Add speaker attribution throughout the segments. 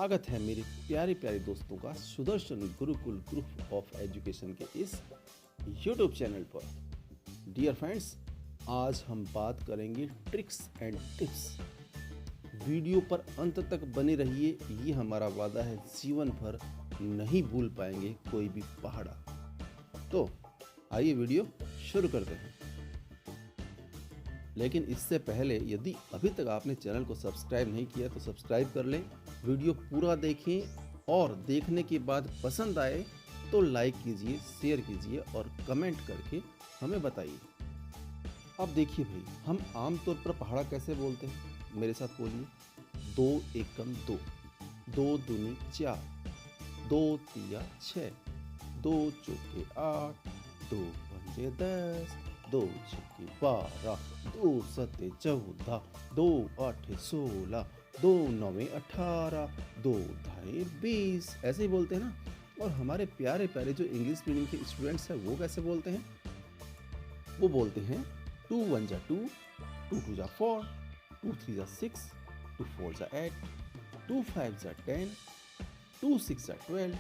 Speaker 1: स्वागत है मेरे प्यारे प्यारे दोस्तों का Sudarshan Gurukul group of education के इस YouTube चैनल पर। डियर फ्रेंड्स, आज हम बात करेंगे ट्रिक्स एंड टिप्स। वीडियो पर अंत तक बने रहिए, ये हमारा वादा है, जीवन भर नहीं भूल पाएंगे कोई भी पहाड़ा। तो आइए वीडियो शुरू करते हैं। लेकिन इससे पहले यदि अभी तक आपने चैनल को सब्सक्राइब नहीं किया तो सब्सक्राइब कर लें, वीडियो पूरा देखें और देखने के बाद पसंद आए तो लाइक कीजिए, शेयर कीजिए और कमेंट करके हमें बताइए। अब देखिए भाई, हम आमतौर पर पहाड़ा कैसे बोलते हैं, मेरे साथ बोलिए। 2 एकम 2, 2 दूनी 4, 2 तिया 6, 2 चौके 8, 2 पंजे 10, 2 छक्के 12, 2 सत्ते 14, 2 आठे 16, 2 नौवे 18, 2 ढाई 20, ऐसे ही बोलते हैं ना। और हमारे प्यारे प्यारे जो इंग्लिश मीडियम के स्टूडेंट्स हैं वो कैसे बोलते हैं, वो बोलते हैं 2 1 जा 2, 2 2 जा 4, 2 3 जा 6, 2 4 जा 8, 2 5 जा 10, 2 6 जा 12,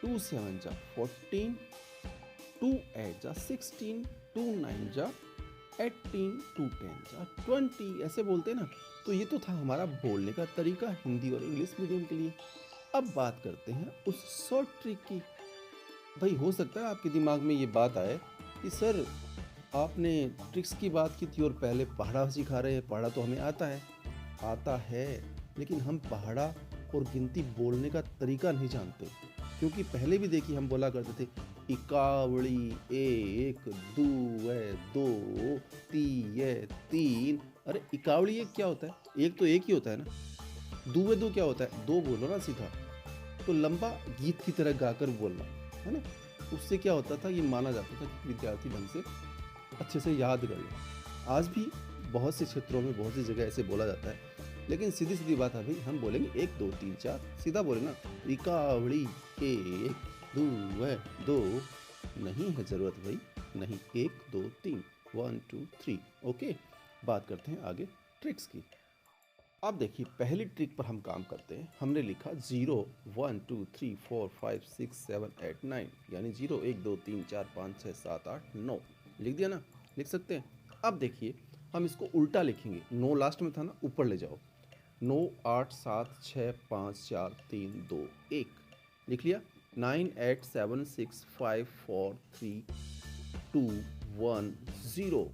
Speaker 1: 2 7 जा 14, 2 8 जा 16, 2 9 जा 18, 2 10 जा 20, ऐसे बोलते हैं ना। तो ये तो था हमारा बोलने का तरीका हिंदी और इंग्लिश मीडियम के लिए। अब बात करते हैं उस शॉर्ट ट्रिक की। भाई हो सकता है आपके दिमाग में ये बात आए कि सर आपने ट्रिक्स की बात की थी और पहले पहाड़ा सिखा रहे हैं। पहाड़ा तो हमें आता है, लेकिन हम पहाड़ा और गिनती बोलने का तरीका नहीं जानते। क्योंकि पहले भी देखिए हम बोला करते थे इकावड़ी 1, 2 2, 3। अरे इकावड़ी एक क्या होता है, एक तो एक ही होता है ना। 2 क्या होता है, 2 बोलो ना सीधा, तो लंबा गीत की तरह गाकर बोलना है ना। उससे क्या होता था, ये माना जाता था कि विद्यार्थी ढंग से अच्छे से याद कर ले। आज भी बहुत से क्षेत्रों में बहुत सी जगह ऐसे बोला जाता है, लेकिन सीधी सीधी बात है भाई, हम बोलेंगे 1 2 3 4, सीधा बोले ना। इकावड़ी 1 2 नहीं है जरूरत भाई, नहीं। 1 2 3, 1 2 3। ओके, बात करते हैं आगे ट्रिक्स की। अब देखिए पहली ट्रिक पर हम काम करते हैं। हमने लिखा 0 1 2 3 4 5 6 7 8 9, यानी 0 1 2 3 4 5 6 7 8 9 लिख दिया ना, लिख सकते हैं। अब देखिए हम इसको उल्टा लिखेंगे। 9 लास्ट में था ना, ऊपर ले जाओ। 9 8 7 6 5 4 3 2 1 लिख लिया। 9 8 7 6 5 4 3 2 1 0।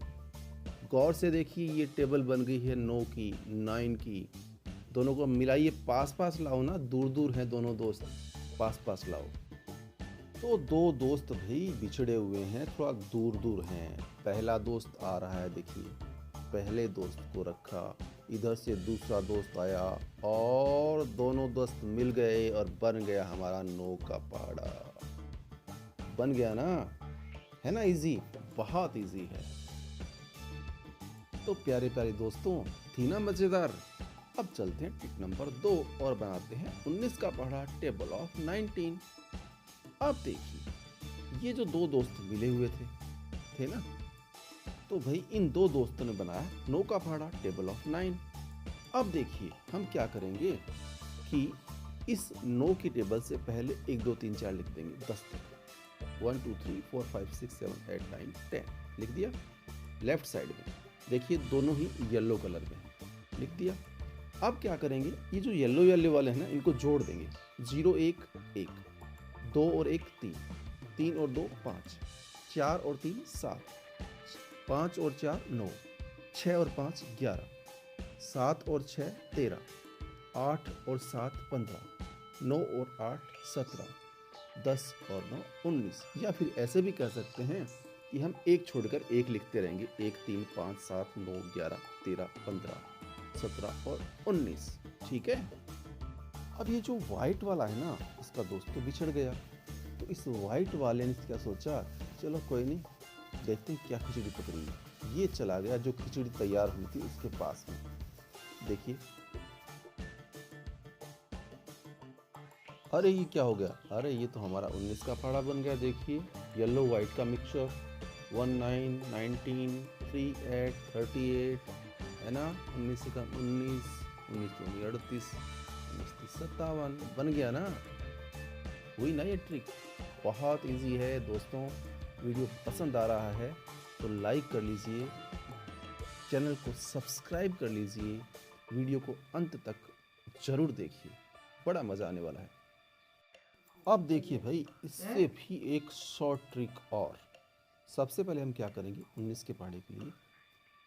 Speaker 1: गौर से देखिए ये टेबल बन गई है 9 की 9 की। दोनों को मिलाइए, पास पास लाओ ना, दूर दूर हैं दोनों दोस्त, पास पास लाओ। तो 2 दोस्त भाई बिछड़े हुए हैं, थोड़ा दूर दूर हैं। पहला दोस्त आ रहा है, देखिए पहले दोस्त को रखा, इधर से दूसरा दोस्त आया और दोनों दोस्त मिल गए और बन गया हमारा 9 का पहाड़ा। बन गया ना, है ना, इजी, बहुत इजी है। तो प्यारे प्यारे दोस्तों, थी ना मजेदार। अब चलते हैं टिप नंबर 2 और बनाते हैं 19 का पहाड़ा, टेबल ऑफ 19। अब देखिए ये जो 2 दोस्त मिले हुए थे ना, तो भाई इन 2 दोस्तों ने बनाया 9 का पहाड़ा, टेबल ऑफ 9। अब देखिए हम क्या करेंगे कि इस 9 की टेबल से पहले 1 2 3 4 लिख देंगे 10 तक। 1 2 3 4 5 6 7 8 9 10 लिख दिया। लेफ्ट साइड में देखिए दोनों ही येलो कलर में लिख दिया। अब क्या करेंगे, ये जो येलो वाले हैं ना, इनको जोड़ देंगे। 0 1 1, 2 और 1 3, 3 और 2 5, 4 और 3 7, 5 और 4 9, 6 और 5 11, 7 और 6 13, 8 और 7 15, 9 और 8 17, 10 और 9 19। या फिर ऐसे भी कह सकते हैं कि हम एक छोड़कर एक लिखते रहेंगे। 1 3 5 7 9 11 13 15 17 और 19। ठीक है। अब ये जो व्हाइट वाला है ना, इसका दोस्त तो बिछड़ गया। तो इस व्हाइट वाले ने क्या सोचा, चलो कोई नहीं, देखते हैं क्या खिचड़ी पकड़ी है। ये चला गया जो खिचड़ी तैयार हुई थी उसके पास में। देखिए, अरे ये क्या हो गया, अरे ये तो हमारा 19 का पहाड़ा बन गया। देखिए येलो व्हाइट का मिक्सचर, 19 19 3 8 38 है ना। 19 का 19 19 38, 19 57 बन गया ना। हुई ना ये ट्रिक, बहुत इजी है दोस्तों। वीडियो पसंद आ रहा है तो लाइक कर लीजिए, चैनल को सब्सक्राइब कर लीजिए, वीडियो को अंत तक जरूर देखिए, बड़ा मज़ा आने वाला है। अब देखिए भाई, इससे भी एक शॉर्ट ट्रिक और। सबसे पहले हम क्या करेंगे, 19 के पहाड़े के लिए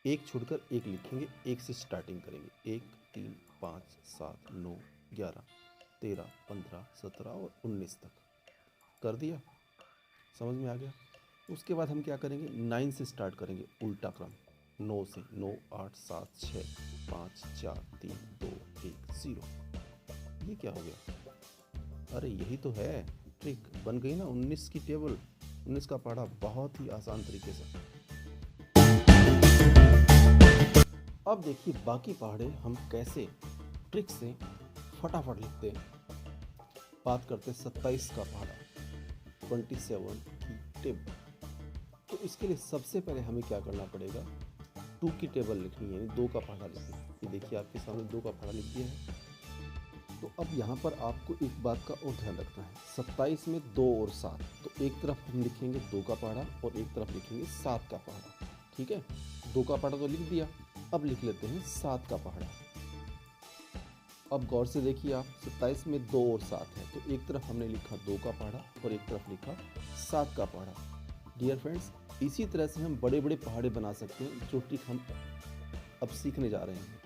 Speaker 1: एक छोड़कर एक लिखेंगे, एक से स्टार्टिंग करेंगे। 1 3 5 7 9 11 13 15 17 और 19 तक कर दिया, समझ में आ गया। उसके बाद हम क्या करेंगे, 9 से स्टार्ट करेंगे, उल्टा क्रम। 9 से 9 8 7 6 5 4 3 2 1 0। ये क्या हो गया, अरे यही तो है ट्रिक, बन गई ना 19 की टेबल। 19 का पढ़ा बहुत ही आसान तरीके से। अब देखिए बाकी पहाड़े हम कैसे ट्रिक से फटाफट लिखते हैं। बात करते हैं 27 का पहाड़ा, 27 की टेबल। तो इसके लिए सबसे पहले हमें क्या करना पड़ेगा, 2 की टेबल लिखनी है, यानी 2 का पहाड़ा लिखना है। ये देखिए आपके सामने 2 का पहाड़ा लिख दिया है। तो अब यहाँ पर आपको एक बात का और ध्यान रखना है, 27 में 2 और 7, तो एक तरफ हम लिखेंगे 2 का पहाड़ा और एक तरफ लिखेंगे 7 का पहाड़ा। ठीक है, 2 का पहाड़ा तो लिख दिया, अब लिख लेते हैं 7 का पहाड़ा। अब गौर से देखिए आप, 27 में 2 और 7 है, तो एक तरफ हमने लिखा 2 का पहाड़ा और एक तरफ लिखा 7 का पहाड़ा। डियर फ्रेंड्स, इसी तरह से हम बड़े बड़े पहाड़े बना सकते हैं, जो ट्रिक हम अब सीखने जा रहे हैं।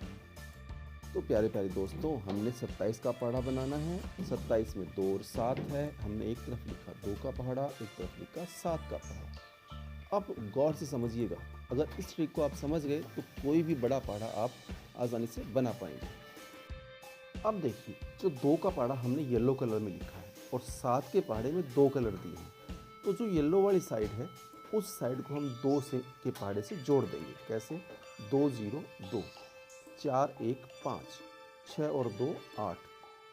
Speaker 1: तो प्यारे प्यारे दोस्तों, हमने 27 का पहाड़ा बनाना है। 27 में 2 और 7 है, हमने एक तरफ लिखा 2 का पहाड़ा, एक तरफ लिखा 7 का पहाड़ा। अब गौर से समझिएगा, अगर इस ट्रिक को आप समझ गए तो कोई भी बड़ा पहाड़ा आप आसानी से बना पाएंगे। अब देखिए, जो 2 का पहाड़ा हमने येलो कलर में लिखा है और 7 के पहाड़े में 2 कलर दिए हैं, तो जो येलो वाली साइड है उस साइड को हम 2 से के पहाड़े से जोड़ देंगे। कैसे, 2 0 2, 4 1 5, 6 और 2 8,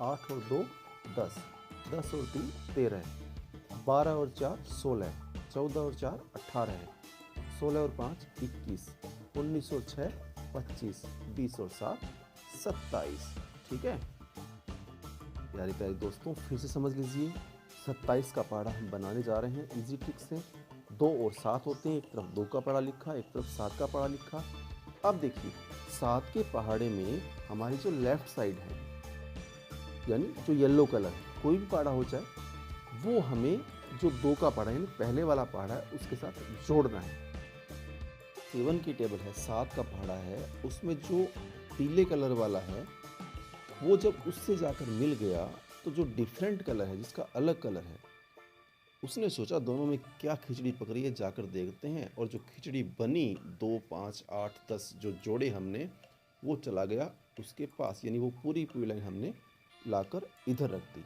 Speaker 1: 8 और 2 10, 10 और 3 13, 12 और 4 16, 14 और 4 18 है, 16 और 5 21, 19 और 6 25, 20 और 7 27। ठीक है प्यारे प्यारे दोस्तों, फिर से समझ लीजिए, 27 का पहाड़ा हम बनाने जा रहे हैं इजी ट्रिक से। 2 और 7 होते हैं, एक तरफ 2 का पहाड़ा लिखा, एक तरफ 7 का पहाड़ा लिखा। अब देखिए, 7 के पहाड़े में हमारी जो लेफ्ट साइड है, यानी जो येलो कलर है, कोई भी पहाड़ा हो चाहे, वो हमें जो 2 का पहाड़ा यानी पहले वाला पहाड़ा है उसके साथ जोड़ना है। 7 की टेबल है, 7 का पहाड़ा है, उसमें जो पीले कलर वाला है वो जब उससे जाकर मिल गया, तो जो डिफरेंट कलर है, जिसका अलग कलर है, उसने सोचा दोनों में क्या खिचड़ी पकड़ी है, जाकर देखते हैं। और जो खिचड़ी बनी, 2 5 8 10 जो जोड़े हमने, वो चला गया उसके पास, यानी वो पूरी पूरी लाइन हमने लाकर इधर रख दी।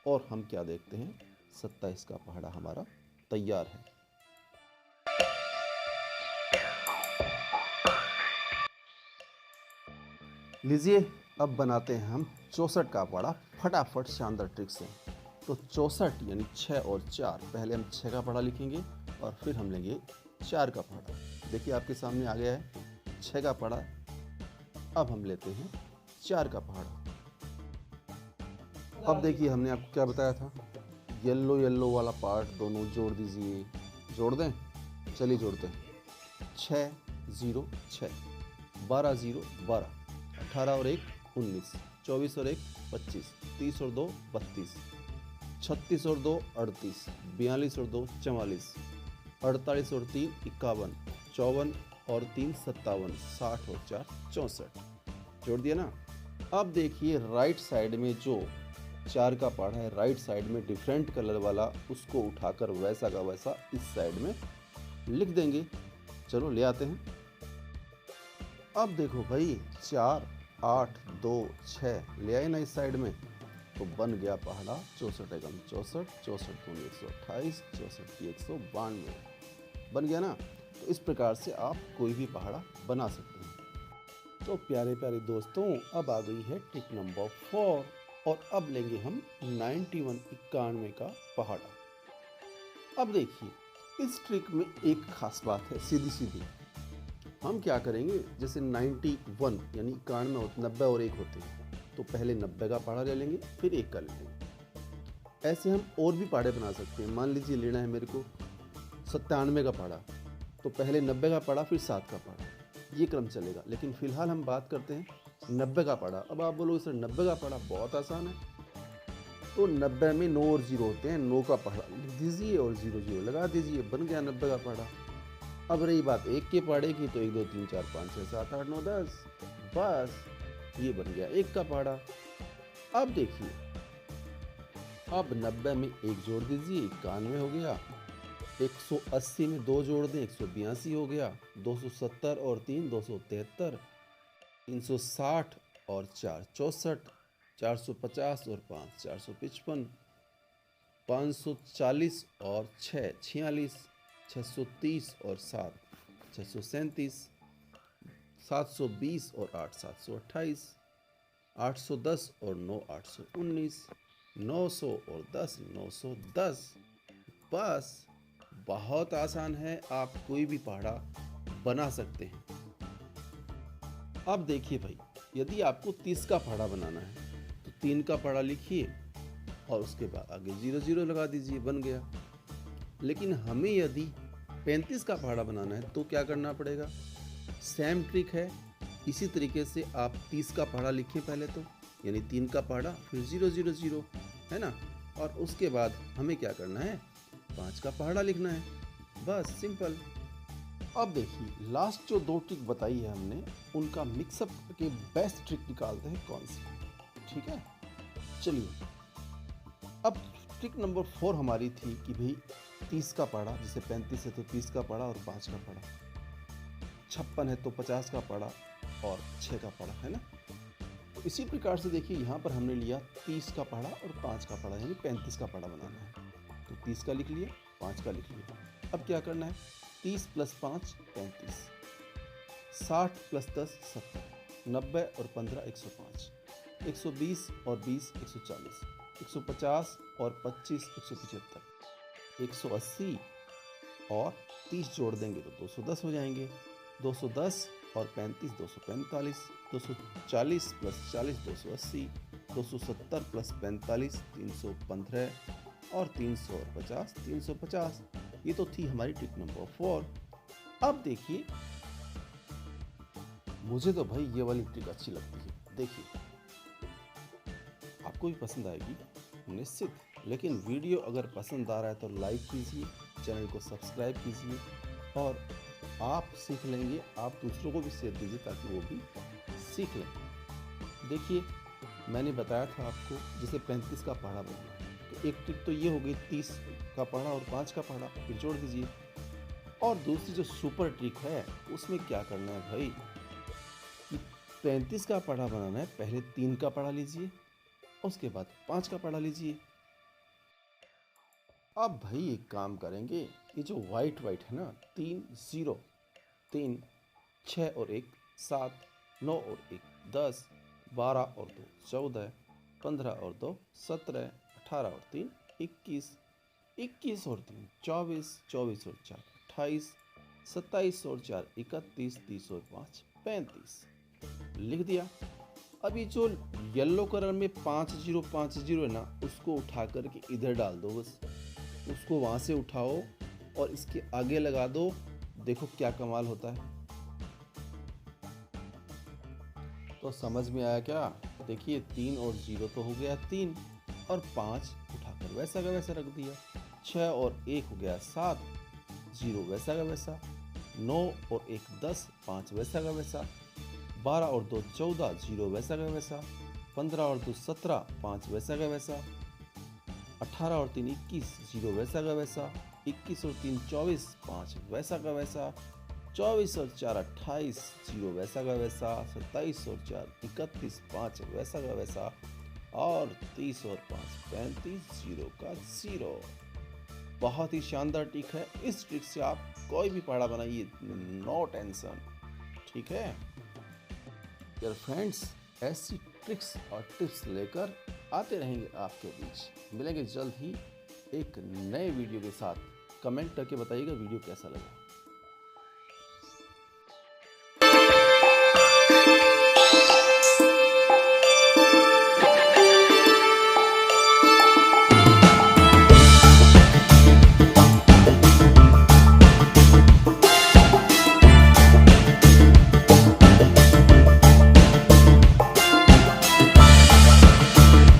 Speaker 1: और हम क्या देखते हैं, 27 का पहाड़ा हमारा तैयार है। लीजिए, अब बनाते हैं हम 64 का पहाड़ा फटाफट शानदार ट्रिक से। तो 64 यानी 6 और 4, पहले हम 6 का पहाड़ा लिखेंगे और फिर हम लेंगे 4 का पहाड़ा। देखिए आपके सामने आ गया है 6 का पहाड़ा। अब हम लेते हैं 4 का पहाड़ा। अब देखिए, हमने आपको क्या बताया था, येलो येलो वाला पार्ट दोनों जोड़ दीजिए। जोड़ दें, चलिए जोड़ते हैं। 6 0 6, 12 0 12, 18 और 1 19, 24 और 1 25, 30 और 2 32, 36 और 2 38, 42 और 2 44, 48 और 3 51, 54 और 3 57, 60 और 4 64। जोड़ दिया ना। अब देखिए, राइट साइड में जो 4 का पहाड़ा है, राइट साइड में डिफरेंट कलर वाला, उसको उठाकर वैसा का वैसा इस साइड में लिख देंगे। चलो ले आते हैं। अब देखो भाई, 4 8 2 6 ले आए ना इस साइड में, तो बन गया पहाड़ा 64 एकम 64, 64 दूनी 128, 64 192 बन गया ना। तो इस प्रकार से आप कोई भी पहाड़ा बना सकते हैं। तो प्यारे प्यारे दोस्तों, अब आ गई है ट्रिक नंबर 4, और अब लेंगे हम 91 का पहाड़ा। अब देखिए, इस ट्रिक में एक खास बात है, सीधी सीधी हम क्या करेंगे, जैसे 91 यानी 91 90 और 1 होते हैं, तो पहले 90 का पहाड़ा ले लेंगे, फिर 1 का ले लेंगे। ऐसे हम और भी पहाड़े बना सकते हैं। मान लीजिए लेना है मेरे को 97 का पहाड़ा, तो पहले 90 का पहाड़ा फिर 7 का पहाड़ा, ये क्रम चलेगा। लेकिन फ़िलहाल हम बात करते हैं 90 का पहाड़ा। अब आप बोलोगे सर 90 का पहाड़ा बहुत आसान है, तो 90 में 9 और 0 होते हैं, 9 का पहाड़ा लिख दीजिए और 0 0 लगा दीजिए, बन गया 90 का पहाड़ा। अब रही बात 1 के पहाड़े की, तो 1 2 3 4 5 6 7 8 9 10, बस ये बन गया 1 का पहाड़ा। अब देखिए, अब 90 में 1 जोड़ दीजिए, 91 हो गया। 180 में 2 जोड़ दें, 182 हो गया। 270 और 3 273, 360 और 4 64, 450 और 5 455, 540 और 6 46, 630 और 7 637, 720 और 8 728, 810 और 9 819, 900 और 10 910। बस बहुत आसान है, आप कोई भी पहाड़ा बना सकते हैं। अब देखिए भाई, यदि आपको 30 का पहाड़ा बनाना है तो 3 का पहाड़ा लिखिए और उसके बाद आगे 0 0 लगा दीजिए, बन गया। लेकिन हमें यदि 35 का पहाड़ा बनाना है तो क्या करना पड़ेगा? सेम ट्रिक है। इसी तरीके से आप 30 का पहाड़ा लिखें पहले, तो यानी 3 का पहाड़ा फिर 0 0 0, है ना। और उसके बाद हमें क्या करना है? 5 का पहाड़ा लिखना है, बस सिंपल। अब देखिए, लास्ट जो 2 ट्रिक बताई है हमने, उनका मिक्सअप करके बेस्ट ट्रिक निकालते हैं कौन सी, ठीक है। चलिए, अब ट्रिक नंबर 4 हमारी थी कि भाई 30 का पहाड़ा, जैसे 35 है तो 30 का पहाड़ा और 5 का पहाड़ा, 56 है तो 50 का पहाड़ा और 6 का पहाड़ा, है ना। तो इसी प्रकार से देखिए, यहाँ पर हमने लिया 30 का पहाड़ा और 5 का पहाड़ा, यानी 35 का पहाड़ा बनाना है। तो 30 का लिख लिया, 5 का लिख लिया। अब क्या करना है? 30 + 5 35, 60 + 10 70, 90 और 15 105, 120 और 20 140, 150 और 25 175, 180 और 30 जोड़ देंगे तो 210 हो जाएंगे। 210 और 35 245, 240 + 40 280, 270 + 45 315 और 300 और 50 350। ये तो थी हमारी ट्रिक नंबर 4। अब देखिए, मुझे तो भाई ये वाली ट्रिक अच्छी लगती है। देखिए, आपको भी पसंद आएगी निश्चित, लेकिन वीडियो अगर पसंद आ रहा है तो लाइक कीजिए, चैनल को सब्सक्राइब कीजिए और आप सीख लेंगे, आप दूसरों को भी शेयर कीजिए ताकि वो भी सीख लें। देखिए, मैंने बताया था आपको, जैसे 35 का पहाड़ा बनाना है तो एक ट्रिक तो ये हो गई, 30 का पहाड़ा और 5 का पहाड़ा फिर जोड़ दीजिए। और दूसरी जो सुपर ट्रिक है, उसमें क्या करना है भाई कि 35 का पहाड़ा बनाना है, पहले 3 का पहाड़ा लीजिए, उसके बाद 5 का पहाड़ा लीजिए। अब भाई एक काम करेंगे, ये जो वाइट है ना, 3 0, 3 6 और 1 7, 9 और 1 10, 12 और 2 14, 15 और 2 17, 18 और 3 21, 21 और 3 24, 24 और 4 28, 27 और 4 31, 30 और 5 35 लिख दिया। अभी जो येलो कलर में 5 0 है ना, उसको उठा करके इधर डाल दो, बस उसको वहाँ से उठाओ और इसके आगे लगा दो। देखो क्या कमाल होता है। तो समझ में आया क्या? देखिए, 3 और 0 तो हो गया 3, और 5 उठाकर वैसा का वैसा रख दिया। 6 और 1 हो गया 7, 0 वैसा का वैसा। 9 और 1 10, 5 वैसा का वैसा। 12 और 2 14, 0 वैसा का वैसा। 15 और 2 17, 5 वैसा का वैसा। 18 और 3 21, 0 वैसा का वैसा। 21 और 3 24, 5 वैसा का वैसा। 24 और 4 28, 0 वैसा का वैसा। 27 और 4 31, 5 वैसा का वैसा। और 30 और 5 35, 0 का 0। बहुत ही शानदार ट्रिक है। इस ट्रिक से आप कोई भी पहाड़ा बनाइए, नो टेंशन, ठीक है यार फ्रेंड्स। ऐसी ट्रिक्स और टिप्स लेकर आते रहेंगे आपके बीच। मिलेंगे जल्द ही एक नए वीडियो के साथ। कमेंट करके बताइएगा वीडियो कैसा लगा।